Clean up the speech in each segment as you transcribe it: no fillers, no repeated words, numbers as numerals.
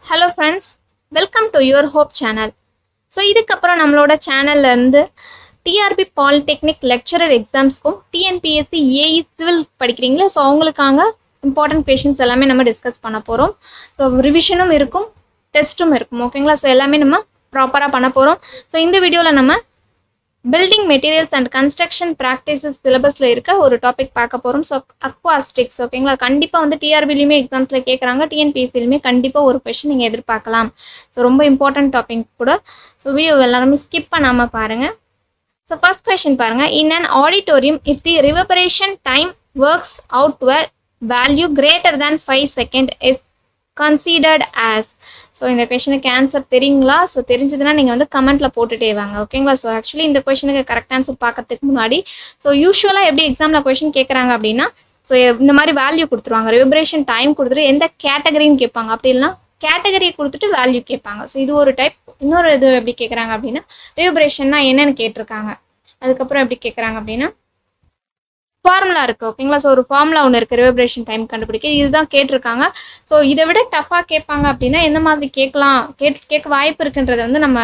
Hello friends, welcome to your hope channel. So இதுக்கப்புறம் நம்மளோட சேனல்ல இருந்து டிஆர்பி பாலிடெக்னிக் லெக்சரர் எக்ஸாம்ஸ்க்கும் டிஎன்பிஎஸ்சி ஏஇ சிவில் படிக்கிறீங்களா, ஸோ அவங்களுக்காக இம்பார்ட்டன்ட் கொஷின்ஸ் எல்லாமே நம்ம டிஸ்கஸ் பண்ண போகிறோம். ஸோ ரிவிஷனும் இருக்கும், டெஸ்ட்டும் இருக்கும். ஓகேங்களா? ஸோ எல்லாமே நம்ம ப்ராப்பராக பண்ண போகிறோம். ஸோ இந்த வீடியோவில் நம்ம building materials and construction practices சிலபஸில் இருக்க ஒரு டாபிக் பார்க்க போகிறோம். So aquatics. ஓகேங்களா? கண்டிப்பாக வந்து டிஆர்பிலையுமே எக்ஸாம்ஸில் கேட்குறாங்க, டிஎன்பிஎஸ்சிலையுமே கண்டிப்பாக ஒரு கொஷின் நீங்கள் எதிர்பார்க்கலாம். ஸோ ரொம்ப இம்பார்ட்டன்ட் டாபிக் கூட. ஸோ வீடியோ எல்லாருமே ஸ்கிப் பண்ணாமல் பாருங்கள். ஸோ ஃபர்ஸ்ட் கொஷின் பாருங்கள். In an auditorium if the reverberation time works out to a value greater than 5 second is considered as. So இந்த கொஷனுக்கு ஆன்சர் தெரியுங்களா? ஸோ தெரிஞ்சதுன்னா நீங்கள் வந்து கமெண்ட்டில் போட்டுட்டே வாங்க. ஓகேங்களா? ஸோ ஆக்சுவலி இந்த கொஷனுக்கு கரெக்ட் ஆன்சர் பார்க்கறதுக்கு முன்னாடி, ஸோ யூஸ்வலாக எப்படி எக்ஸாமில் கொஷின் கேட்குறாங்க அப்படின்னா, ஸோ இந்த மாதிரி வேல்யூ கொடுத்துருவாங்க, ரிவர்பரேஷன் டைம் கொடுத்துட்டு எந்த கேட்டகரின்னு கேட்பாங்க. அப்படி இல்லைனா கேட்டகரியை கொடுத்துட்டு வேல்யூ கேட்பாங்க. ஸோ இது ஒரு டைப். இன்னொரு இது எப்படி கேட்குறாங்க அப்படின்னா, ரிவர்பரேஷன்னா என்னன்னு கேட்டிருக்காங்க. அதுக்கப்புறம் எப்படி கேட்குறாங்க அப்படின்னா, ஃபார்முலா இருக்குது. ஓகேங்களா? ஸோ ஒரு ஃபார்முலா ஒன்று இருக்குது ரிவர்பரேஷன் டைம் கண்டுபிடிக்க, இதுதான் கேட்டிருக்காங்க. ஸோ இதை விட டஃபாக கேட்பாங்க அப்படின்னா எந்த மாதிரி கேட்க வாய்ப்பு இருக்குன்றதை வந்து நம்ம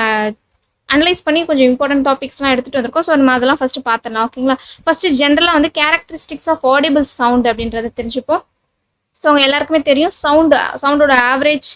அனலைஸ் பண்ணி கொஞ்சம் இம்பார்ட்டன்ட் டாபிக்ஸ்லாம் எடுத்துகிட்டு வந்திருக்கோம். ஸோ நம்ம அதெல்லாம் ஃபஸ்ட்டு பார்த்துடலாம். ஓகேங்களா? ஃபஸ்ட்டு ஜென்ரலாக வந்து கேரக்டரிஸ்டிக்ஸ் ஆஃப் ஆடிபிள் சவுண்ட் அப்படின்றத தெரிஞ்சுப்போம். ஸோ அவங்க எல்லாருக்குமே தெரியும், சவுண்டோட ஆவரேஜ்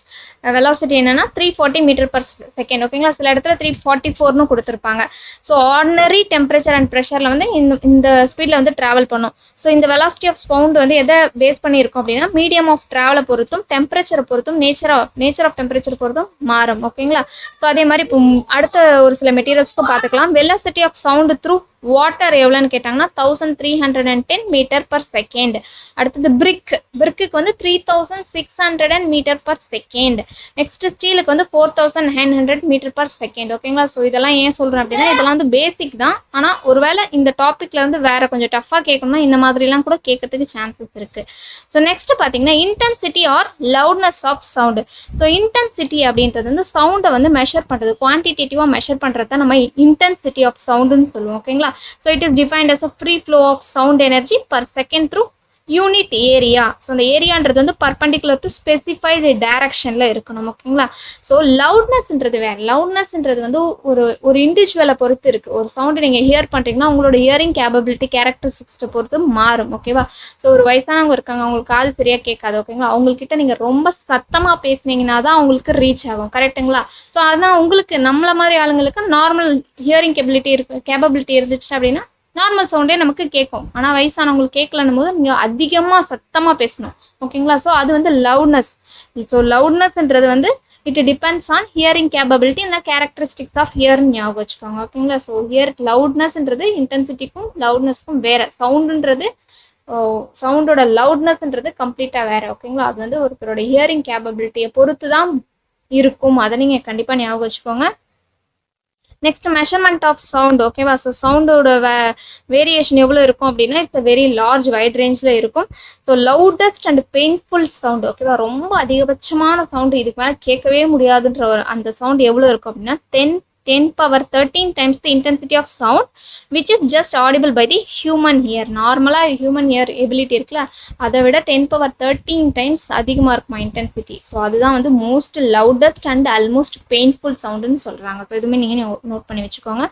வெலாசிட்டி என்னன்னா 340 மீட்டர் பர் செகண்ட். ஓகேங்களா? சில இடத்துல 344னு கொடுத்துருப்பாங்க. ஸோ ஆர்டினரி டெம்பரேச்சர் அண்ட் ப்ரெஷரில் வந்து இந்த ஸ்பீடில் வந்து ட்ராவல் பண்ணும். ஸோ இந்த வெலாசிட்டி ஆஃப் சவுண்ட் வந்து எதை பேஸ் பண்ணியிருக்கோம் அப்படின்னா, மீடியம் ஆஃப் ட்ராவலை பொறுத்தும், டெம்பரேச்சரை பொறுத்தும், நேச்சர் ஆஃப் டெம்பரேச்சர் பொறுத்தும் மாறும். ஓகேங்களா? ஸோ அதே மாதிரி இப்போ அடுத்த ஒரு சில மெட்டீரியல்ஸ்க்கும் பார்த்துக்கலாம். Velocity of sound through water எவ்வளோன்னு கேட்டாங்கன்னா 1310 மீட்டர் பர் செகண்ட். அடுத்தது பிரிக்கு வந்து 3600 மீட்டர் பர் செகண்ட். நெக்ஸ்ட் ஸ்டீலுக்கு வந்து 4900 மீட்டர் பர் செகண்ட். ஓகேங்களா? ஸோ இதெல்லாம் ஏன் சொல்கிறேன் அப்படின்னா, இதெல்லாம் வந்து பேசிக் தான். ஆனால் ஒருவேளை இந்த டாப்பிக்ல இருந்து வேற கொஞ்சம் டஃப்பாக கேட்கணும்னா இந்த மாதிரிலாம் கூட கேட்கறதுக்கு சான்சஸ் இருக்கு. ஸோ நெக்ஸ்ட் பார்த்தீங்கன்னா, intensity or loudness of sound. So intensity அப்படின்றது வந்து சவுண்டை வந்து மெஷர் பண்ணுறது, குவான்டிடேட்டிவாக மெஷர் பண்ணுறது தான் நம்ம இன்டென்சிட்டி ஆஃப் சவுண்டுன்னு சொல்லுவோம். ஓகேங்களா? So it is defined as a free flow of sound energy per second through unit area. So அந்த ஏரியான்றது வந்து பர்பண்டிகுலர் டு ஸ்பெசிஃபைடு டைரக்ஷனில் இருக்கணும். ஓகேங்களா? ஸோ லவுட்னஸ்ன்றது வேறு. லவுட்னஸ்ன்றது வந்து ஒரு இண்டிவிஜுவலை பொறுத்து இருக்குது. ஒரு சவுண்டு நீங்கள் ஹியர் பண்ணுறீங்கன்னா உங்களோட ஹியரிங் கேப்பபிலிட்டி கேரக்டரிஸ்டிக்ஸை பொறுத்து மாறும். ஓகேவா? ஸோ ஒரு வயசானவங்க இருக்காங்க, அவங்களுக்கு காது சரியாக கேட்காது. ஓகேங்களா? அவங்கக்கிட்ட நீங்கள் ரொம்ப சத்தமாக பேசுனீங்கன்னா தான் அவங்களுக்கு ரீச் ஆகும். கரெக்டுங்களா? ஸோ அதான் உங்களுக்கு நம்மள மாதிரி ஆளுங்களுக்கு நார்மல் ஹியரிங் கேப்பபிலிட்டி இருந்துச்சு அப்படின்னா நார்மல் சவுண்டே நமக்கு கேட்கும். ஆனால் வயசானவங்களுக்கு கேட்கலன்னும் போது நீங்கள் அதிகமாக சத்தமாக பேசணும். ஓகேங்களா? ஸோ அது வந்து லவுட்னஸ். ஸோ லவுட்னஸ்ன்றது வந்து it depends on hearing capability and characteristics of ஹியர்னு ஞாபகம் வச்சுக்கோங்க. ஓகேங்களா? ஸோ லவுட்னஸ்ன்றது இன்டென்சிட்டிக்கும் லவுட்னஸ்க்கும் வேறு. சவுண்டோட லவுட்னஸ்ன்றது கம்ப்ளீட்டாக வேறு. ஓகேங்களா? அது வந்து ஒருத்தரோட ஹியரிங் கேப்பபிலிட்டியை பொறுத்து தான் இருக்கும். அதை நீங்கள் கண்டிப்பாக ஞாபகம் வச்சுக்கோங்க. Next measurement of sound. ஓகேவா? ஸோ சவுண்டோட வேரியேஷன் எவ்வளோ இருக்கும் அப்படின்னா, இட்ஸ் வெரி லார்ஜ் வைட் ரேஞ்சில் இருக்கும். So loudest and painful sound. ஓகேவா? ரொம்ப அதிகபட்சமான சவுண்டு, இதுக்கு மேலே கேட்கவே முடியாதுன்ற அந்த சவுண்ட் எவ்வளோ இருக்கும் அப்படின்னா 10 power 13 times the intensity of sound which is just audible by the human ear. நார்மலாக ஹியூமன் இயர் எபிலிட்டி இருக்குல்ல, அதை விட 10 power 13 times அதிகமாக இருக்குமா இன்டென்சிட்டி. ஸோ அதுதான் வந்து most loudest and almost painful சவுண்டுன்னு சொல்கிறாங்க. ஸோ இதுவுமே நீங்கள் நோட் பண்ணி வச்சுக்கோங்க.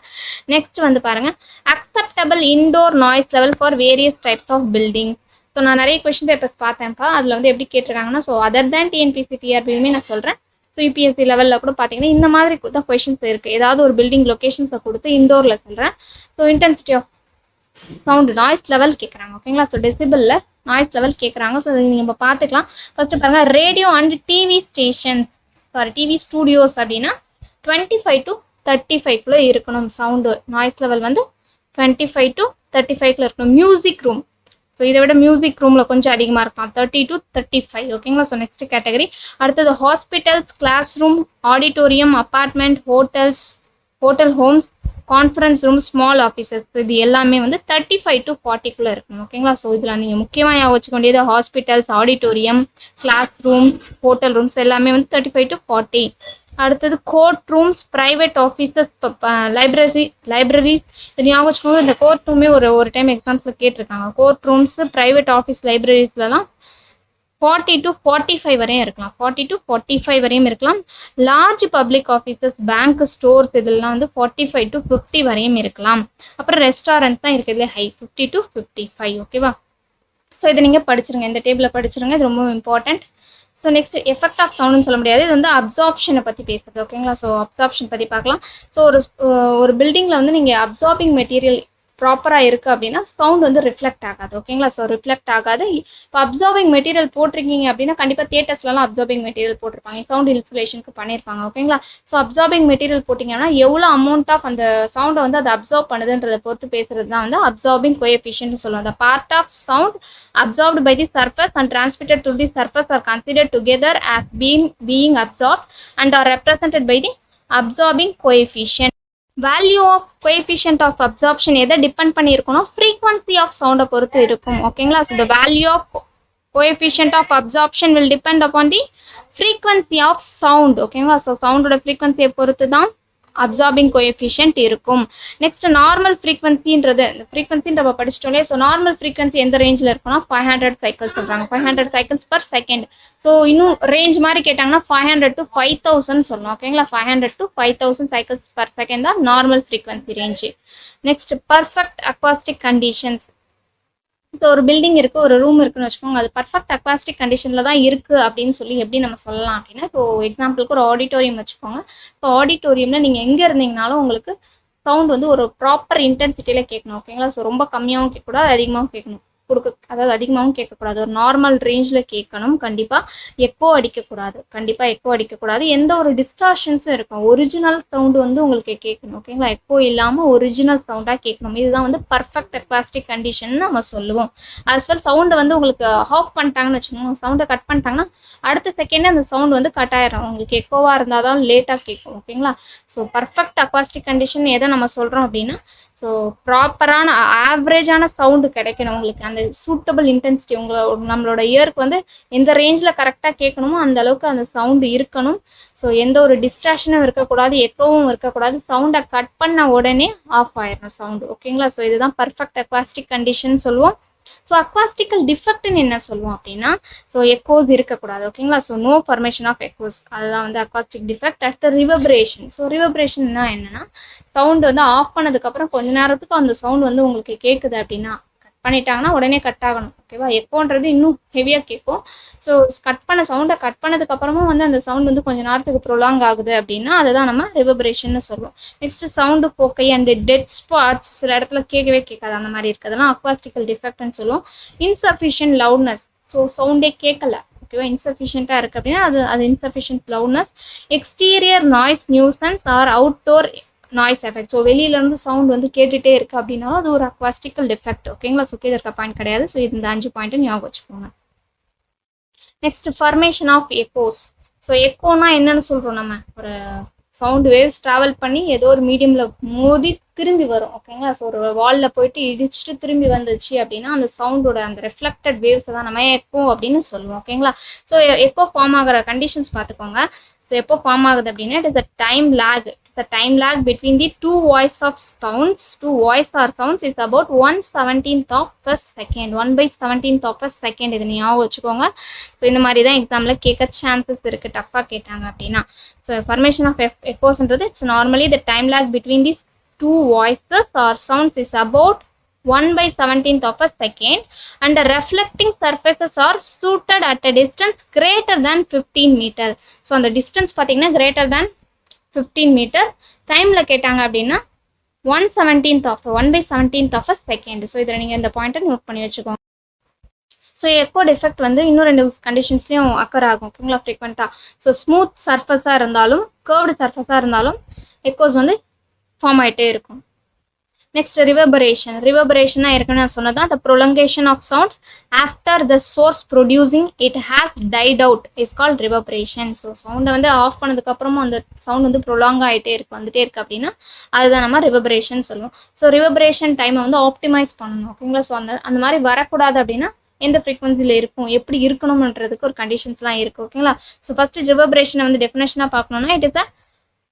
நெக்ஸ்ட் வந்து பாருங்கள், acceptable indoor noise level for various types of building. So நான் நிறைய கொஸ்டின் பேப்பர்ஸ் பார்த்தேன்ப்பா, அதில் வந்து எப்படி கேட்டிருக்காங்கன்னா, ஸோ அதர் தேன் டிஎன்பிஎஸ்சி டிஆர்பியுமே நான் சொல்கிறேன். ஸோ யூபிஎஸ்சி லெவலில் கூட பார்த்தீங்கன்னா இந்த மாதிரி தான் கொஷின்ஸ் இருக்குது. ஏதாவது ஒரு பில்டிங் லொக்கேஷன்ஸை கொடுத்து இண்டோரில் சொல்கிறேன். So intensity of sound noise level கேட்குறாங்க. ஓகேங்களா? ஸோ டெசிபிளில் நாய்ஸ் லெவல் கேட்குறாங்க. ஸோ நீங்கள் நம்ம பார்த்துக்கலாம். ஃபஸ்ட்டு பாருங்கள், ரேடியோ அண்ட் டிவி ஸ்டூடியோஸ் அப்படின்னா 25 to 35 இருக்கணும். சவுண்டு நாய்ஸ் லெவல் வந்து 25 to 35 இருக்கணும். மியூசிக் ரூம், ஸோ இதை விட மியூசிக் ரூமில் கொஞ்சம் அதிகமாக இருக்கலாம், 30 to 35. ஓகேங்களா? So next category. அடுத்தது hospitals, class room, auditorium, apartment, hotel homes, conference room, small offices. இது எல்லாமே வந்து 35 to 40 இருக்கணும். ஓகேங்களா? ஸோ இதில் நீங்கள் முக்கியமாக ஞாபகம் வச்சுக்க வேண்டியது hospitals, auditorium, class rooms, hotel rooms எல்லாமே வந்து 35 to 40. அடுத்தது court rooms, private offices, libraries. இது ஞாபகம் வச்சுக்கோங்க. இந்த கோர்ட் ரூமே ஒரு டைம் எக்ஸாம்ஸில் கேட்டிருக்காங்க. கோர்ட் ரூம்ஸ், ப்ரைவேட் ஆஃபீஸ், லைப்ரரிஸ்லாம் 40 to 45 வரையும் இருக்கலாம். 40 to 45 வரையும் இருக்கலாம். Large public offices, bank, stores இதெல்லாம் வந்து 45 to 50 வரையும் இருக்கலாம். அப்புறம் ரெஸ்டாரண்ட் தான் இருக்கிறதுலே ஹை, 50 to 55. ஓகேவா? ஸோ இதை நீங்கள் படிச்சிருங்க, இந்த டேபிளில் படிச்சிருங்க, இது ரொம்ப important. So next effect of சவுண்டுன்னு சொல்ல முடியாது, இது வந்து அப்சார்ப்ஷனை பற்றி பேசுறது. ஓகேங்களா? ஸோ அப்சார்ப்ஷன் பற்றி பார்க்கலாம். ஸோ ஒரு பில்டிங்கில் வந்து நீங்கள் அப்சார்பிங் மெட்டீரியல் ப்ராப்பராக இருக்குது அப்படின்னா சவுண்ட் வந்து ரிஃப்ளெக்ட் ஆகாது. ஓகேங்களா? ஸோ ரிஃப்ளெக்ட் ஆகாது. இப்போ அப்சார்பிங் மெட்டீரியல் போட்டிருக்கீங்க அப்படின்னா கண்டிப்பாக தியேட்டர்ஸ்லாம் அப்சார்பிங் மெட்டீரியல் போட்டிருப்பாங்க, சவுண்ட் இன்சுலேஷனுக்கு பண்ணியிருப்பாங்க. ஓகேங்களா? ஸோ அப்சார்பிங் மெட்டீரியல் போட்டிங்கன்னா எவ்வளோ அமௌண்ட் ஆஃப் அந்த சவுண்டை வந்து அதை அப்சார்ப் பண்ணுதுன்றதை பொறுத்து பேசுறது தான் வந்து அப்சார்பிங் கோஎஃபிஷியன்ட்னு சொல்லுவோம். The part of sound absorbed by the surface and transmitted to the surface are considered together as being absorbed and are represented by the absorbing coefficient. Value of coefficient of absorption எதை depend பண்ணியிருக்கணும்? Frequency of சவுண்டை பொறுத்து இருக்கும். ஓகேங்களா? So the value of coefficient of absorption will depend upon the frequency of sound. ஓகேங்களா? So சவுண்டோட ஃப்ரீக்வன்சியை பொறுத்து தான் அப்சார்பிங் கோஎஃபிஷியன்ட் இருக்கும். நெக்ஸ்ட் நார்மல் ஃப்ரீக்வன்சின்றது, இந்த ஃப்ரீக்வன்சின்ற நம்ம படிச்சிட்டோம். ஸோ நார்மல் ஃப்ரீக்வன்சி எந்த ரேஞ்சில் இருக்குன்னா 500 சைக்கிள்ஸ் சொல்கிறாங்க, 500 சைக்கிள்ஸ் பர் செகண்ட். ஸோ இன்னும் ரேஞ்ச் மாதிரி கேட்டாங்கன்னா 500 to 5000 சொல்லணும். ஓகேங்களா? 500 to 5000 சைக்கிள்ஸ் பர் செகண்ட் தான் normal frequency range. Next perfect acoustic conditions. So ஒரு பில்டிங் இருக்குது, ஒரு ரூம் இருக்குன்னு வச்சுக்கோங்க, அது பர்ஃபெக்ட் அக்வாஸ்டிக் கண்டிஷனில் தான் இருக்குது அப்படின்னு சொல்லி எப்படி நம்ம சொல்லலாம் அப்படின்னா, இப்போ எக்ஸாம்பிளுக்கு ஒரு ஆடிட்டோரியம் வச்சுக்கோங்க. ஸோ ஆடிட்டோரியமில் நீங்கள் எங்கே இருந்தீங்கனாலும் உங்களுக்கு சவுண்ட் வந்து ஒரு ப்ராப்பர் இன்டென்சிட்டியில் கேட்கணும். ஓகேங்களா? ஸோ ரொம்ப கம்மியாகவும் கேட்கக்கூடாது, அதிகமாகவும் கேட்கணும். அதாவது அதிகமாகவும் கேட்கக்கூடாது, ஒரு நார்மல் ரேஞ்சில் கேட்கணும். கண்டிப்பாக எக்கோ அடிக்கக்கூடாது, எந்த ஒரு டிஸ்டார்ஷன்ஸும் இருக்கும். ஒரிஜினல் சவுண்டு வந்து உங்களுக்கு கேட்கணும். ஓகேங்களா? எக்கோ இல்லாமல் ஒரிஜினல் சவுண்டாக கேட்கணும். இதுதான் வந்து பர்ஃபெக்ட் அக்வாஸ்டிக் கண்டிஷன் நம்ம சொல்லுவோம். ஆஸ் வெல் சவுண்டை வந்து உங்களுக்கு ஆஃப் பண்ணிட்டாங்கன்னு வச்சுக்கோங்க, சவுண்டை கட் பண்ணிட்டாங்கன்னா அடுத்த செகண்டே அந்த சவுண்ட் வந்து கட் ஆயிடும். உங்களுக்கு எக்கோவாக இருந்தால் தான் லேட்டாக கேட்கும். ஓகேங்களா? ஸோ பர்ஃபெக்ட் அக்வாஸ்டிக் கண்டிஷன் எதை நம்ம சொல்கிறோம் அப்படின்னா, ஸோ ப்ராப்பரான ஆவரேஜான சவுண்டு கிடைக்கணும் உங்களுக்கு, அந்த சூட்டபிள் இன்டென்சிட்டி நம்மளோட இயருக்கு வந்து எந்த ரேஞ்சில் கரெக்டாக கேட்கணுமோ அந்த அளவுக்கு அந்த சவுண்டு இருக்கணும். ஸோ எந்த ஒரு டிஸ்ட்ராக்ஷனும் இருக்கக்கூடாது, எக்கோவும் இருக்கக்கூடாது. சவுண்டை கட் பண்ண உடனே ஆஃப் ஆயிடணும் சவுண்டு. ஓகேங்களா? ஸோ இதுதான் பர்ஃபெக்ட் அக்வாஸ்டிக் கண்டிஷன் சொல்லுவோம். ஸோ அக்வாஸ்டிக்கல் டிஃபெக்ட்னு என்ன சொல்லுவோம் அப்படின்னா, ஸோ எக்கோஸ் இருக்கக்கூடாது. ஓகேங்களா? So no formation of echoes, அதுதான் வந்து அக்வாஸ்டிக் டிஃபெக்ட். அடுத்த ரிவர்பரேஷன். ஸோ ரிவர்பரேஷன்னா என்னன்னா, சவுண்ட் வந்து ஆஃப் பண்ணதுக்கப்புறம் கொஞ்ச நேரத்துக்கு அந்த சவுண்ட் வந்து உங்களுக்கு கேட்குது அப்படின்னா, கட் பண்ணிட்டாங்கன்னா உடனே கட் ஆகணும். ஓகேவா? எக்கோன்றது இன்னும் ஹெவியாக கேட்கும். ஸோ சவுண்டை கட் பண்ணதுக்கப்புறமும் வந்து அந்த சவுண்ட் வந்து கொஞ்சம் நேரத்துக்கு ப்ரொலாங் ஆகுது அப்படின்னா அதுதான் நம்ம ரிவர்பரேஷன் சொல்லுவோம். நெக்ஸ்ட் சவுண்டு போக்கை அண்ட் டெட் ஸ்பாட்ஸ், சில இடத்துல கேட்கவே கேட்காது, அந்த மாதிரி இருக்கிறதுலாம் அக்வாஸ்டிக்கல் டிஃபெக்ட்னு சொல்லுவோம். இன்சஃபிஷியன்ட் லவுட்னஸ், ஸோ சவுண்டே கேட்கல. ஓகேவா? இன்சஃபிஷியண்ட்டாக இருக்குது அப்படின்னா அது insufficient loudness. Exterior noise nuisance or outdoor noise effect. So வெளியிலேருந்து சவுண்ட் வந்து கேட்டுகிட்டே இருக்குது அப்படின்னாலும் அது ஒரு அக்வாஸ்டிக்கல் டிஃபெக்ட். ஓகேங்களா? ஸோ கீழே இருக்க பாயிண்ட் கிடையாது. ஸோ இந்த 5 பாயிண்ட்டு ஞாபகம் வச்சுக்கோங்க. Next formation of echoes. So எக்கோனா என்னன்னு சொல்கிறோம், நம்ம ஒரு சவுண்ட் வேவ்ஸ் ட்ராவல் பண்ணி ஏதோ ஒரு மீடியமில் மோதி திரும்பி வரும். ஓகேங்களா? ஸோ ஒரு வாலில் போயிட்டு இடிச்சுட்டு திரும்பி வந்துச்சு அப்படின்னா அந்த சவுண்டோட அந்த ரெஃப்ளெக்டட் வேவ்ஸை தான் நம்ம எக்கோ அப்படின்னு சொல்லுவோம். ஓகேங்களா? ஸோ எக்கோ ஃபார்ம் ஆகிற கண்டிஷன்ஸ் பார்த்துக்கோங்க. ஸோ எப்போ ஃபார்ம் ஆகுது அப்படின்னா, it is a time lag. The time lag between the two voice or sounds is about 1/17th of a second. 1/17th of a second. இது ஞாபகம் வச்சுக்கோங்க. ஸோ இந்த மாதிரி தான் எக்ஸாமில் கேட்க சான்சஸ் இருக்குது, டஃப்பாக கேட்டாங்க அப்படின்னா. ஸோ formation of echoesன்றது it's normally the time lag between these two voices or sounds is about 1/17th of a second and the reflecting surfaces are suited at a distance greater than 15 meter. So அந்த distance பார்த்தீங்கன்னா greater than 15 metre. டைமில் கேட்டாங்க அப்படின்னா 1/17th of a second. So இதில் நீங்கள் இந்த பாயிண்ட்டை note பண்ணி வச்சுக்கோங்க. ஸோ எக்கோ டிஃபெக்ட் வந்து இன்னும் 2 கண்டிஷன்ஸ்லையும் அக்கர் ஆகும். ஓகேங்களா? ஃப்ரீக்வெண்ட்டாக. ஸோ ஸ்மூத் சர்ஃபஸாக இருந்தாலும் கர்வ்டு சர்ஃபஸாக இருந்தாலும் எக்கோஸ் வந்து ஃபார்ம் ஆகிட்டே இருக்கும். Next reverberation. ரிவர்பரேஷனா ஏற்கனவே நான் சொன்னதான், the prolongation of sound after the source producing it has died out is called reverberation. So சவுண்டை வந்து ஆஃப் பண்ணதுக்கப்புறமும் அந்த சவுண்ட் வந்து ப்ரொலாங் ஆகிட்டே இருக்கு, வந்துட்டே இருக்குது அப்படின்னா அதுதான் நம்ம ரிவர்பரேஷன் சொல்லுவோம். ஸோ ரிவர்பரேஷன் டைமை வந்து ஆப்டிமைஸ் பண்ணணும். ஓகேங்களா? ஸோ அந்த மாதிரி வரக்கூடாது அப்படின்னா எந்த ஃப்ரீக்வன்சியில் இருக்கும், எப்படி இருக்கணும்ன்றதுக்கு ஒரு கண்டிஷன்ஸ்லாம் இருக்குது. ஓகேங்களா? ஸோ ஃபஸ்ட்டு ரிவர்பரேஷனை வந்து டெஃபினேஷனாக பார்க்கணுன்னா, it is a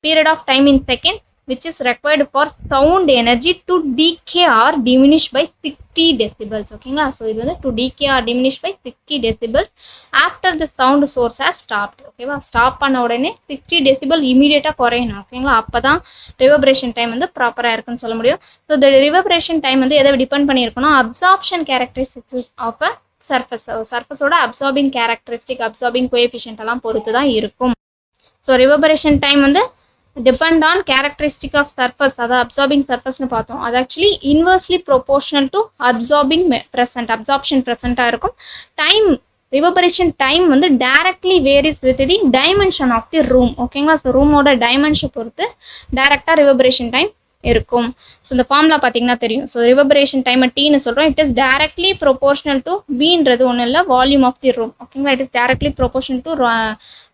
period of time in second which is required for sound energy to decay or diminish by 60 decibels. ஓகேங்களா, ஸோ இது வந்து to decay or diminish by 60 decibels after the sound source has stopped. ஓகேவா, stop பண்ண உடனே 60 decibel இமீடியட்டாக குறையணும். ஓகேங்களா, அப்போ தான் ரிவர்பரேஷன் டைம் வந்து ப்ராப்பராக இருக்குன்னு சொல்ல முடியும். ஸோ இந்த ரிவர்பரேஷன் டைம் வந்து எதை டிபெண்ட் பண்ணியிருக்கணும், absorption characteristics of a surface, சர்ஃபஸோட அப்சார்பிங் கேரக்டரிஸ்டிக், அப்சார்பிங் கோஎஃபிஷியன்ட் எல்லாம் பொறுத்து தான் இருக்கும். ஸோ ரிவர்பரேஷன் டைம் வந்து depend on characteristic of surface, அதாவது அப்சார்பிங் சர்ஃபஸ்னு பார்த்தோம். அது actually inversely proportional to absorbing present, absorption ப்ரெசென்ட்டாக இருக்கும். டைம் ரிவர்பரேஷன் டைம் வந்து directly varies with the dimension of the room. ஓகேங்களா, ஸோ ரூமோட டைமென்ஷன் பொறுத்து டைரக்டாக ரிவர்பரேஷன் டைம் இருக்கும். ஸோ இந்த ஃபார்முலா பார்த்தீங்கன்னா தெரியும். ஸோ ரிவர்பரேஷன் டைமை டீன்னு சொல்கிறோம். It is directly proportional to வீன்றது ஒன்றும் இல்லை, வால்யூம் ஆஃப் தி ரூம். ஓகேங்களா, it is directly proportional to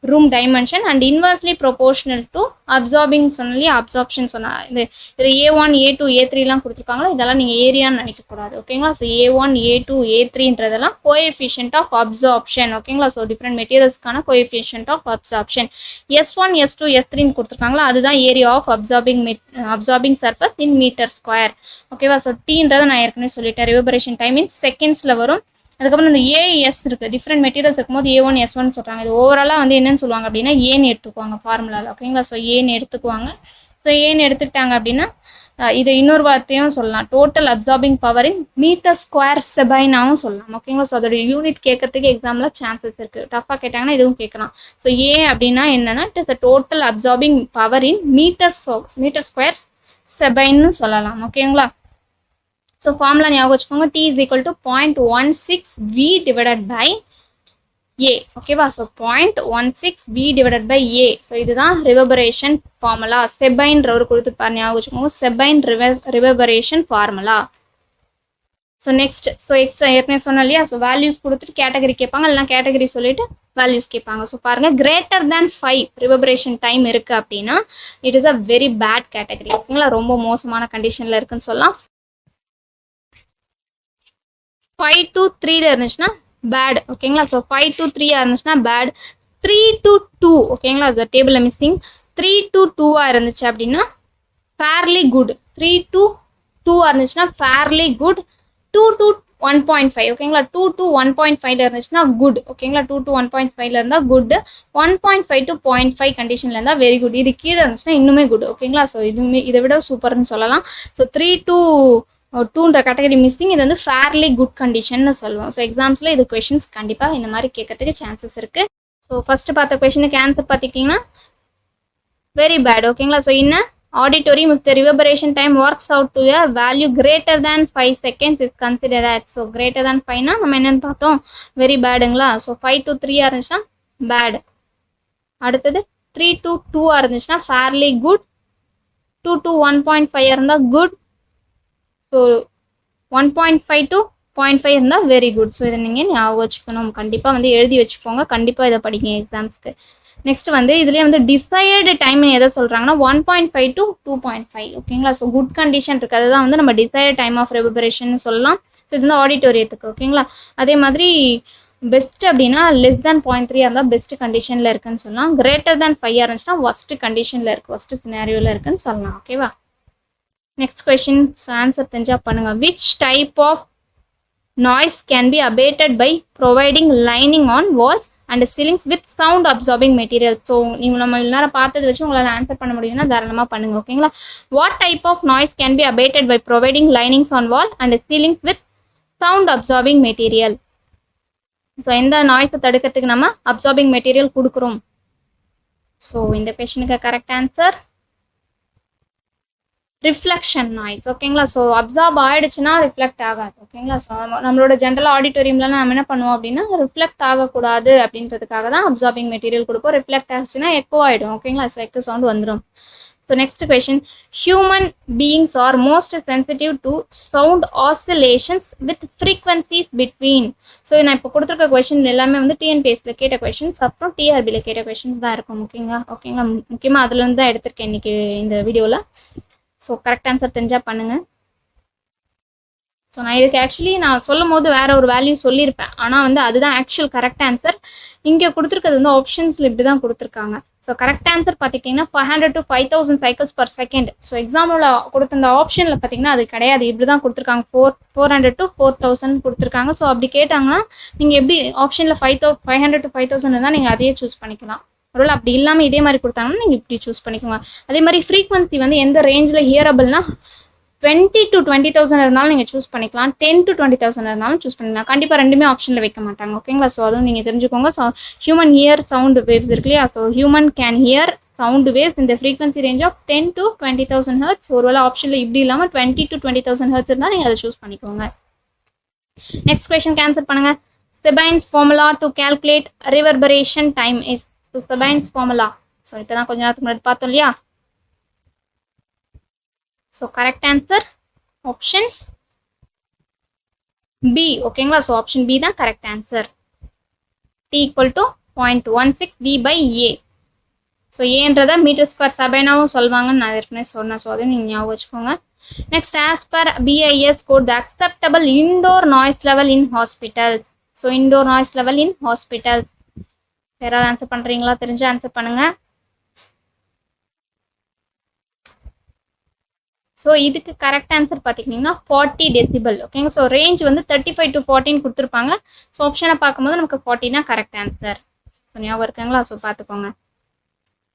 room dimension and inversely proportional to absorbing சொன்னாலே அப்சார்ப்ஷன் சொன்னால் இது A1 A2 A3லாம் கொடுத்துருக்காங்களா, இதெல்லாம் நீங்கள் ஏரியான்னு நினைக்கக்கூடாது. ஓகேங்களா, ஸோ A1 A2 A3ன்றதெல்லாம் கோஎஃபிஷியன்ட் ஆஃப் அப்சார்ப்ஷன். ஓகேங்களா, ஸோ டிஃப்ரெண்ட் மெட்டீரியல்ஸ்க்கான coefficient of absorption. S1 S2 S3ன்னு கொடுத்துருக்காங்களா, அதுதான் area of absorbing surface in metre square. ஓகேவா, ஸோ டீன்றதை நான் ஏற்கனவே சொல்லிட்டேன். ரிவர்பரேஷன் டைம் இன் செகண்ட்ஸில் வரும். அதுக்கப்புறம் இந்த ஏஎஸ் இருக்குது, டிஃப்ரெண்ட் மெட்டீரியல்ஸ் இருக்கும்போது A1 S1 சொல்கிறாங்க. இது ஓவராலாக வந்து என்னென்னு சொல்லுவாங்க அப்படின்னா ஏன்னு எடுத்துக்குவாங்க ஃபார்முலாவில். ஓகேங்களா, ஸோ ஏன்னு எடுத்துக்குவாங்க. ஸோ ஏன்னு எடுத்துக்கிட்டாங்க அப்படின்னா இதை இன்னொரு வார்த்தையும் சொல்லலாம், total absorbing power in metre square செபைனாவும் சொல்லலாம். ஓகேங்களா, ஸோ அதோட யூனிட் கேட்கறதுக்கு எக்ஸாமில் சான்சஸ் இருக்குது. டஃபாக கேட்டாங்கன்னா இதுவும் கேட்கலாம். ஸோ ஏ அப்படின்னா என்னன்னா, it is a total absorbing power in metre square செபைன்னு சொல்லலாம். ஓகேங்களா, ஸோ ஃபார்முலா ஞாபகம் வச்சுக்கோங்க, T is equal to 0.16 V divided by A. ஓகேவா, so 0.16 V divided by A. So இதுதான் ரிவர்பரேஷன் ஃபார்முலா. செபைன்ற ஒரு கொடுத்துருப்பாரு, ஞாபகம் வச்சுக்கோங்க, Sabine reverberation formula. So next, so ஏற்கனவே சொன்னோம் இல்லையா, ஸோ வேல்யூஸ் கொடுத்துட்டு கேட்டகரி கேட்பாங்க, இல்லைனா கேட்டகரி சொல்லிட்டு வேல்யூஸ் கேட்பாங்க. ஸோ பாருங்க, கிரேட்டர் தேன் 5 ரிவர்பரேஷன் டைம் இருக்கு அப்படின்னா it is a very bad category. ஓகேங்களா, ரொம்ப மோசமான கண்டிஷன்ல இருக்குன்னு சொல்லலாம். 5 to 3 இருந்துச்சுன்னா பேட். ஓகேங்களா, ஸோ 5 to 3 இருந்துச்சுன்னா பேட். 3 to 2, ஓகேங்களா, அது டேபிளில் மிஸ்ஸிங். 3 to 2 இருந்துச்சு அப்படின்னா ஃபேர்லி குட். 3 to 2 இருந்துச்சுன்னா ஃபேர்லி குட். 2 to 1.5, ஓகேங்களா, 2 to 1.5 இருந்துச்சுன்னா குட். ஓகேங்களா, 2 to 1.5 இருந்தால் குட். 1.5 to 0.5 கண்டிஷனில் இருந்தால் வெரி குட். இது கீழே இருந்துச்சுன்னா இன்னுமே குட். ஓகேங்களா, ஸோ இதுவுமே இதை விட சூப்பர்னு சொல்லலாம். ஸோ 3 to 2ன்ற கேட்டகரி மிஸ்ஸிங், இது வந்து ஃபேர்லி குட் கண்டிஷன்னு சொல்லுவோம். ஸோ எக்ஸாம்ஸில் இது கொஷின்ஸ் கண்டிப்பாக இந்த மாதிரி கேட்கறதுக்கு சான்சஸ் இருக்குது. ஸோ ஃபஸ்ட்டு பார்த்த கொஷனுக்கு ஆன்சர் பார்த்துக்கிட்டிங்கன்னா வெரி பேட். ஓகேங்களா, ஸோ இன்னும் auditorium if the reverberation time works out to a value greater than 5 seconds is considered as. So greater than 5 னா நம்ம என்னன்னு பார்த்தோம், வெரி பேடுங்களா. ஸோ 5 to 3 இருந்துச்சுன்னா பேட். அடுத்தது 3 to 2 இருந்துச்சுன்னா ஃபேர்லி குட். 2 to 1.5 இருந்தால் குட். ஸோ 1.5 to 0.5 இருந்தால் வெரி குட். ஸோ இதை நீங்கள் ஞாபகம் வச்சுக்கணும், கண்டிப்பாக வந்து எழுதி வச்சுக்கோங்க, கண்டிப்பாக இதை படிங்க எக்ஸாம்ஸ்க்கு. நெக்ஸ்ட் வந்து இதுலேயே வந்து டிசைர்டு டைம் எதை சொல்கிறாங்கன்னா 1.5 to 2.5. ஓகேங்களா, ஸோ குட் கண்டிஷன் இருக்குது, அதுதான் வந்து நம்ம டிசைர்டு டைம் ஆஃப் ரிவர்பரேஷன் சொல்லலாம். ஸோ இது வந்து ஆடிட்டோரியத்துக்கு. ஓகேங்களா, அதே மாதிரி பெஸ்ட் அப்படின்னா லெஸ் தேன் 0.3 இருந்தால் பெஸ்ட் கண்டிஷனில் இருக்குன்னு சொல்லலாம். கிரேட்டர் தேன் 5 இருந்துச்சுன்னா ஒஸ்ட் கண்டிஷனில் இருக்குது, ஒஸ்ட் சினாரியோவில் இருக்குன்னு சொல்லலாம். ஓகேவா, நெக்ஸ்ட் கொஸ்டின். ஸோ ஆன்சர் தெரிஞ்சால் பண்ணுங்கள். Which type of noise can be abated by providing lining on walls and ceilings with sound absorbing material. So நீங்கள் நம்ம நேரம் பார்த்தது வச்சு உங்களால் ஆன்சர் பண்ண முடியும்னா தாராளமாக பண்ணுங்கள். ஓகேங்களா, what type of noise can be abated by providing linings on wall and ceilings with sound absorbing material. So எந்த நாய்ஸை தடுக்கிறதுக்கு நம்ம அப்சார்பிங் மெட்டீரியல் கொடுக்குறோம். ஸோ இந்த கொஷனுக்கு கரெக்ட் ஆன்சர் ரிஃப்ளெக்ஷன் நாய்ஸ். ஓகேங்களா, ஸோ அப்சார்ப் ஆகிடுச்சுன்னா ரிஃப்ளெக்ட் ஆகாது. ஓகேங்களா, ஸோ நம்மளோட ஜென்ரல் ஆடிட்டோரியம்லாம் நம்ம என்ன பண்ணுவோம் அப்படின்னா ரிஃப்ளெக்ட் ஆகக்கூடாது அப்படின்றதுக்காக தான் அப்சார்பிங் மெட்டீரியல் கொடுப்போம். ரிஃப்ளெக்ட் ஆச்சுன்னா எக்கோ ஆகிடும். ஓகேங்களா, ஸோ எக்கோ சவுண்ட் வந்துடும். So next question. Human beings are most sensitive to sound oscillations with frequencies between. So நான் இப்போ கொடுத்துருக்க கொஷின் எல்லாமே வந்து டிஎன்பிஎஸ்சியில் கேட்ட கொஷின்ஸ், அப்புறம் டிஆர்பியில் கேட்ட கொஷின்ஸ் தான் இருக்கும். ஓகேங்களா, முக்கியமாக அதுலேருந்து தான் எடுத்திருக்கேன் இன்றைக்கி இந்த வீடியோவில். ஸோ கரெக்ட் ஆன்சர் தெரிஞ்சால் பண்ணுங்கள். ஸோ நான் இதுக்கு ஆக்சுவலி நான் சொல்லும் போது வேற ஒரு வேல்யூ சொல்லியிருப்பேன், ஆனால் வந்து அதுதான் ஆக்சுவல் கரெக்ட் ஆன்சர். இங்கே கொடுத்துருக்கிறது வந்து ஆப்ஷன்ஸில் இப்படி தான் கொடுத்துருக்காங்க. ஸோ கரெக்ட் ஆன்சர் பார்த்துக்கிட்டிங்கன்னா 500 to 5000 cycles per second. So example கொடுத்த இந்த ஆப்ஷனில் பார்த்தீங்கன்னா அது கிடையாது, இப்படி தான் கொடுத்துருக்காங்க. 400 to 4000 கொடுத்துருக்காங்க. ஸோ அப்படி கேட்டாங்கன்னா நீங்கள் எப்படி ஆப்ஷனில் 500 to 5000 இருந்தால் நீங்கள் அதையே சூஸ் பண்ணிக்கலாம். ஒருவேளை அப்படி இல்லாமல் இதே மாதிரி கொடுத்தாங்கன்னா நீங்கள் இப்படி சூஸ் பண்ணிக்கோங்க. அதே மாதிரி ஃப்ரீக்வன்சி வந்து எந்த ரேஞ்சில் ஹியரபிள்னா 20 to 20,000 இருந்தாலும் நீங்கள் சூஸ் பண்ணிக்கலாம், 10 to 20,000 இருந்தாலும் சூஸ் பண்ணிக்கலாம். கண்டிப்பாக ரெண்டுமே ஆப்ஷனில் வைக்க மாட்டாங்க, ஓகேங்களா? ஸோ அதுவும் நீங்கள் தெரிஞ்சுக்கோங்க. So human hear sound waves இருக்கு இல்லையா? So human can hear sound waves இந்த frequency range of 10 to 20,000 hertz. ஒருவேளை ஆப்ஷனில் இப்படி இல்லாமல் 20 to 20,000 ஹெர்ட்ஸ் இருந்தால் நீங்கள் அதை சூஸ் பண்ணிக்கோங்க. நெக்ஸ்ட் கொஸ்டின் ஆன்சர் பண்ணுங்க. Sabine's formula to calculate reverberation time is. So Sabine's formula so இப்போ தான் கொஞ்ச நேரத்துக்கு முன்னாடி பார்த்தோம் இல்லையா? So correct answer option B, ஓகேங்களா? ஸோ ஆப்ஷன் பி தான் correct answer. T equal to 0.16 V by A. So ஏன்றதை மீட்டர் ஸ்கொயர் செபைனாவும் சொல்லுவாங்கன்னு நான் ஏற்கனவே சொன்னேன். ஸோ அதையும் நீங்கள் ஞாபகம் வச்சுக்கோங்க. Next, as per BIS code the acceptable indoor noise level in hospitals. So indoor noise level in hospitals யாராவது ஆன்சர் பண்ணுறீங்களா? தெரிஞ்சு ஆன்சர் பண்ணுங்க. ஸோ இதுக்கு கரெக்ட் ஆன்சர் பார்த்திங்கன்னா 40 டெசிபிள், ஓகேங்க. ஸோ ரேஞ்ச் வந்து 35 to 14 கொடுத்துருப்பாங்க. ஸோ ஆப்ஷனை பார்க்கும்போது நமக்கு 40 தான் கரெக்ட் ஆன்சர். ஸோ ஞாபகம் இருக்குங்களா? ஸோ பார்த்துக்கோங்க,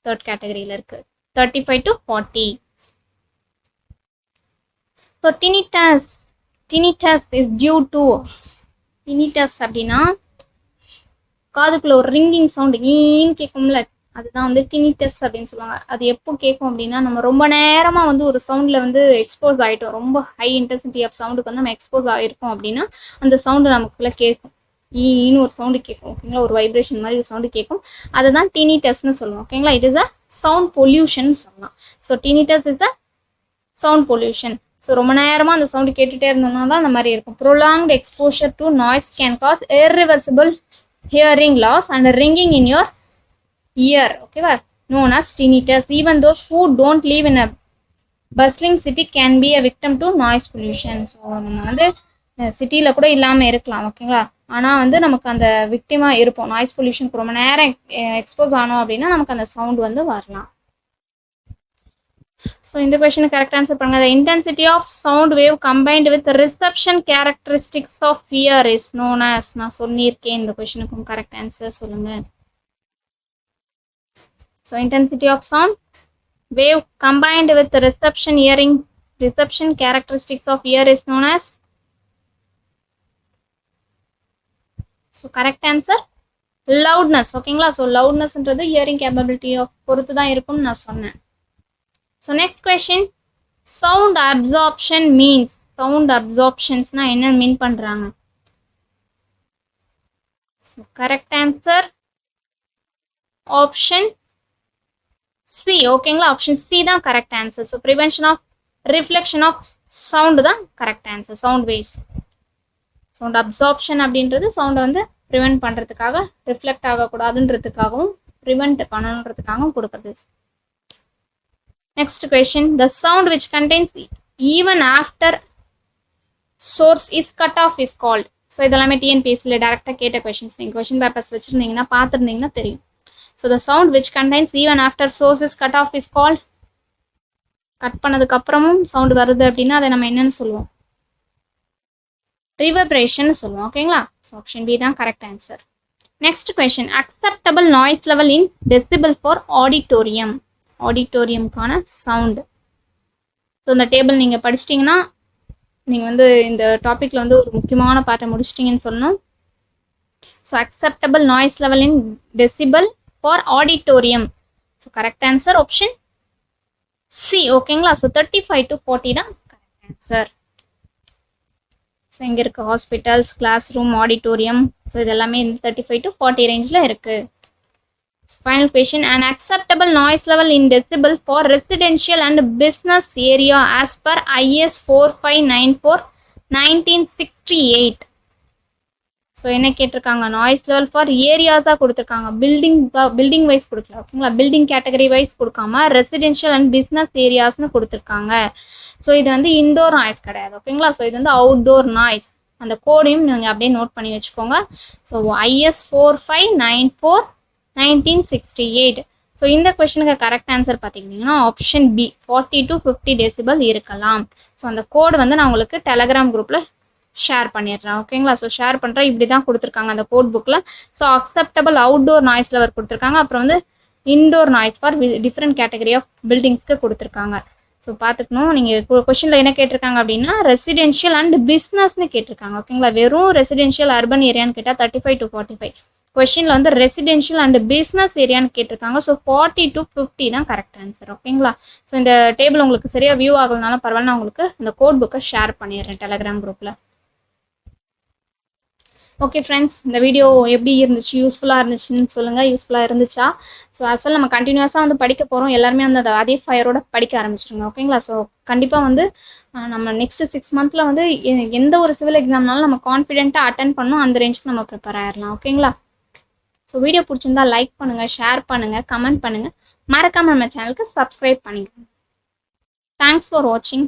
தேர்ட் கேட்டகரியில் இருக்குது 35 to 40. So tinnitus is due to tinnitus அப்படின்னா காதுக்குள்ள ஒரு ரிங்கிங் சவுண்டு ஈன்னு கேட்கும்ல, அதுதான் வந்து tinnitus அப்படின்னு சொல்லுவாங்க. அது எப்போ கேட்கும் அப்படின்னா நம்ம ரொம்ப நேரமாக வந்து ஒரு சவுண்டில் வந்து எக்ஸ்போஸ் ஆகிட்டோம், ரொம்ப ஹை இன்டென்சிட்டி ஆஃப் சவுண்டுக்கு வந்து நம்ம எக்ஸ்போஸ் ஆகிருக்கோம் அப்படின்னா அந்த சவுண்டு நமக்குள்ளே கேட்கும், ஈன்னு ஒரு சவுண்டு கேட்கும், ஓகேங்களா? ஒரு வைப்ரேஷன் மாதிரி ஒரு சவுண்டு கேட்கும், அதுதான் tinnitusன்னு சொல்லுவோம், ஓகேங்களா? It is a sound pollution சொல்லலாம். So tinnitus is a sound pollution. So ரொம்ப நேரமாக அந்த சவுண்டு கேட்டுகிட்டே இருந்தோம்னா தான் அந்த மாதிரி இருக்கும். Prolonged exposure to noise can cause irreversible hearing loss and ringing in your ear, okay, known as tinnitus. Even those who don't live in a bustling city can be a victim to noise pollution. So நம்ம வந்து சிட்டியில் கூட இல்லாமல் இருக்கலாம், ஓகேங்களா? ஆனால் வந்து நமக்கு அந்த விக்டிமாக இருப்போம். நாய்ஸ் பொல்யூஷனுக்கு ரொம்ப நேரம் எக்ஸ்போஸ் ஆனோம் அப்படின்னா நமக்கு அந்த சவுண்ட் வந்து வரலாம். ஸோ இந்த கொஸ்டினுக்கு கரெக்ட் ஆன்சர் பண்ணுங்க. The intensity of sound wave combined with reception characteristics of ear is known as. நான் சொல்லியிருக்கேன், இந்த கொஸ்டினுக்கும் கரெக்ட் ஆன்சர் சொல்லுங்க. So intensity of sound wave combined with reception characteristics of ear is known as. So correct answer loudness, ஓகேங்களா? So loudnessன்றது hearing capability of பொறுத்து தான் இருக்கும்னு நான் சொன்னேன். So next question, sound absorption means. Sound absorptionsனா என்ன மீன் பண்றாங்க? So correct answer option C, ஓகேங்களா? Option C தான் correct answer. So prevention of reflection of sound தான் correct answer. Sound waves, sound absorption அப்படின்றது சவுண்டை வந்து ப்ரிவென்ட் பண்ணுறதுக்காக, ரிஃப்ளெக்ட் ஆகக்கூடாதுன்றதுக்காகவும் ப்ரிவென்ட் பண்ணணுன்றதுக்காகவும் கொடுக்குறது. Next question, the sound which contains even after source is cut off is called. So இதெல்லாமே டிஎன்பிஎஸ்சியில் டேரெக்டாக கேட்ட questions. நீங்கள் கொஷின் பேப்பர்ஸ் வச்சுருந்தீங்கன்னா பார்த்துருந்தீங்கன்னா தெரியும். So the sound which contains even after source is cut off is called. Cut பண்ணதுக்கு அப்புறமும் sound வருது அப்படின்னா அதை நம்ம என்னன்னு சொல்லுவோம்? ரிவர்பரேஷன் சொல்லுவோம், ஓகேங்களா? ஆப்ஷன் பி தான் correct answer. Next question, acceptable noise level in decibel for auditorium. ஆடிட்டோரியம்கான சவுண்டு. ஸோ இந்த டேபிள் நீங்கள் படிச்சிட்டிங்கன்னா நீங்கள் வந்து இந்த டாப்பிக்கில் வந்து ஒரு முக்கியமான பார்ட்டை முடிச்சிட்டிங்கன்னு சொல்லணும். So acceptable noise level in decibel for auditorium. So correct answer option C, ஓகேங்களா? ஸோ 35 to 40 தான் கரெக்ட் ஆன்சர். ஸோ இங்கே இருக்குது hospitals, class room, auditorium. So இதெல்லாமே இந்த 35 to 40 ரேஞ்சில் இருக்குது. Final question, an acceptable noise level in decibel for residential and business area as per IS 4594 1968. So என்ன கேட்டிருக்காங்க, நாய்ஸ் லெவல் ஃபார் ஏரியாஸாக கொடுத்துருக்காங்க, பில்டிங் வைஸ் கொடுக்கல, ஓகேங்களா. பில்டிங் கேட்டகரி வைஸ் கொடுக்காம ரெசிடென்ஷியல் அண்ட் பிஸ்னஸ் ஏரியாஸ்னு கொடுத்துருக்காங்க. ஸோ இது வந்து இன்டோர் நாய்ஸ் கிடையாது, ஓகேங்களா. ஸோ இது வந்து அவுட்டோர் நாய்ஸ். அந்த கோடையும் நீங்கள் அப்படியே நோட் பண்ணி வச்சுக்கோங்க. So IS 4594/1968. ஸோ இந்த கொஸ்டினுக்கு கரெக்ட் ஆன்சர் பார்த்தீங்கன்னா ஆப்ஷன் பி 40 to 50 டெசிபல் இருக்கலாம். ஸோ அந்த கோடு வந்து நான் உங்களுக்கு டெலகிராம் குரூப்பில் ஷேர் பண்ணிடுறேன், ஓகேங்களா. ஸோ ஷேர் பண்ணுறேன், இப்படி தான் கொடுத்துருக்காங்க அந்த கோட் புக்கில். So acceptable outdoor noise level கொடுத்துருக்காங்க, அப்புறம் வந்து indoor noise for different category of பில்டிங்ஸ்க்கு கொடுத்துருக்காங்க. ஸோ பார்த்துக்கணும். நீங்கள் கொஷினில் என்ன கேட்டிருக்காங்க அப்படின்னா ரெசிடென்ஷியல் அண்ட் பிஸ்னஸ்னு கேட்டிருக்காங்க, ஓகேங்களா. வெறும் ரெசிடென்ஷியல் அர்பன் ஏரியான்னு கேட்டால் 35 to 45. கொஷினில் வந்து ரெசிடென்ஷியல் அண்ட் பிஸ்னஸ் ஏரியான்னு கேட்டிருக்காங்க. ஸோ 40 to 50 தான் கரெக்ட் ஆன்சர், ஓகேங்களா. ஸோ இந்த டேபிள் உங்களுக்கு சரியாக வியூ ஆகலனாலும் பரவாயில்ல, நான் உங்களுக்கு இந்த கோட் புக்கை ஷேர் பண்ணிடுறேன் டெலகிராம் குரூப்பில். ஓகே ஃப்ரெண்ட்ஸ், இந்த வீடியோ எப்படி இருந்துச்சு, யூஸ்ஃபுல்லாக இருந்துச்சுன்னு சொல்லுங்கள். யூஸ்ஃபுல்லாக இருந்துச்சா? ஸோ ஆஸ் வெல் நம்ம கண்டினியூஸாக வந்து படிக்க போகிறோம். எல்லாருமே வந்து அதே ஃபயரோட படிக்க ஆரம்பிச்சிருங்க, ஓகேங்களா. ஸோ கண்டிப்பாக வந்து நம்ம நெக்ஸ்ட் 6 மந்த்தில் வந்து எந்த ஒரு சிவில் எக்ஸாம்னாலும் நம்ம கான்ஃபிடென்ட்டாக அட்டன் பண்ணணும், அந்த ரேஞ்சுக்கு நம்ம ப்ரிப்பேர் ஆயிடலாம், ஓகேங்களா. ஸோ வீடியோ பிடிச்சிருந்தா லைக் பண்ணுங்கள், ஷேர் பண்ணுங்கள், கமெண்ட் பண்ணுங்கள், மறக்காமல் நம்ம சேனலுக்கு சப்ஸ்கிரைப் பண்ணிக்கோங்க. தேங்க்ஸ் ஃபார் வாட்சிங்.